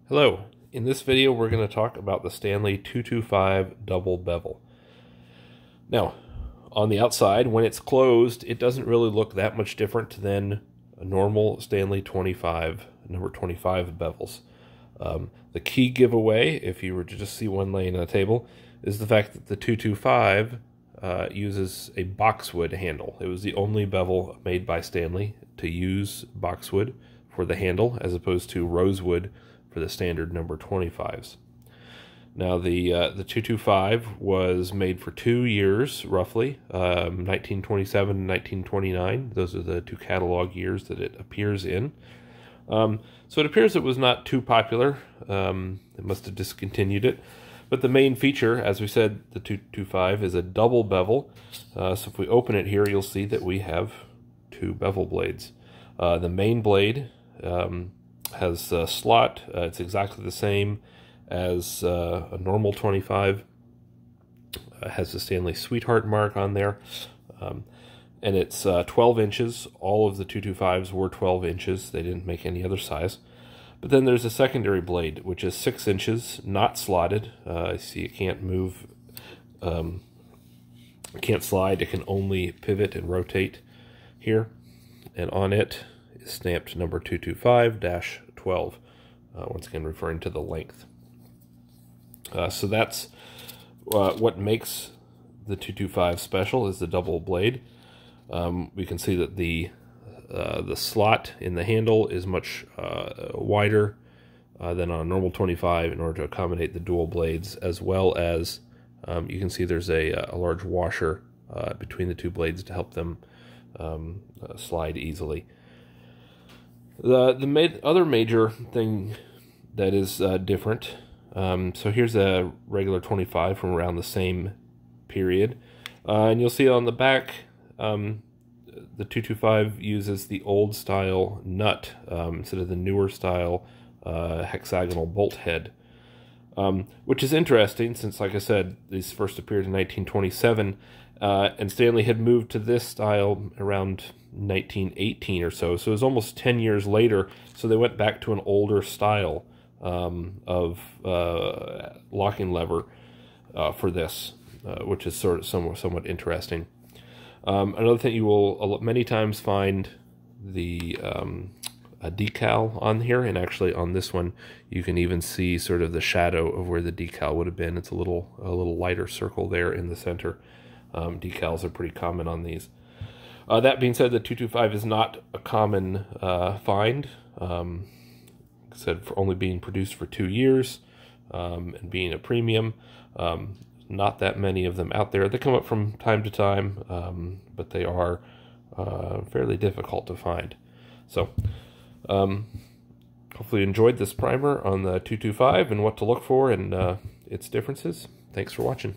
Hello, in this video we're going to talk about the Stanley 225 double bevel. Now, on the outside, when it's closed, it doesn't really look that much different than a normal Stanley number 25 bevels. The key giveaway, if you were to just see one laying on the table, is the fact that the 225 uses a boxwood handle. It was the only bevel made by Stanley to use boxwood for the handle, as opposed to rosewood for the standard number 25s. Now the 225 was made for 2 years, roughly, 1927 and 1929. Those are the two catalog years that it appears in. So it appears it was not too popular. It must have discontinued it. But the main feature, as we said, the 225 is a double bevel. So if we open it here, you'll see that we have two bevel blades. The main blade has a slot. It's exactly the same as a normal 25. It has the Stanley Sweetheart mark on there. And it's 12 inches. All of the 225s were 12 inches. They didn't make any other size. But then there's a secondary blade, which is 6 inches, not slotted. I see it can't move, it can't slide. It can only pivot and rotate here. And on it is stamped number 225-12, once again referring to the length. So that's what makes the 225 special, is the double blade. We can see that the slot in the handle is much wider than on a normal 25 in order to accommodate the dual blades, as well as you can see there's a large washer between the two blades to help them slide easily. The other major thing that is different, so here's a regular 25 from around the same period, and you'll see on the back the 225 uses the old style nut instead of the newer style hexagonal bolt head, which is interesting since, like I said, these first appeared in 1927, and Stanley had moved to this style around 1918 or so. So it was almost 10 years later, so they went back to an older style of locking lever for this, which is sort of somewhat interesting. Another thing, you will many times find the a decal on here, and actually on this one you can even see sort of the shadow of where the decal would have been. It's a little lighter circle there in the center. Decals are pretty common on these. That being said, the 225 is not a common find. Like I said, for only being produced for 2 years and being a premium. Not that many of them out there. They come up from time to time, but they are fairly difficult to find. So, hopefully you enjoyed this primer on the 225 and what to look for and its differences. Thanks for watching.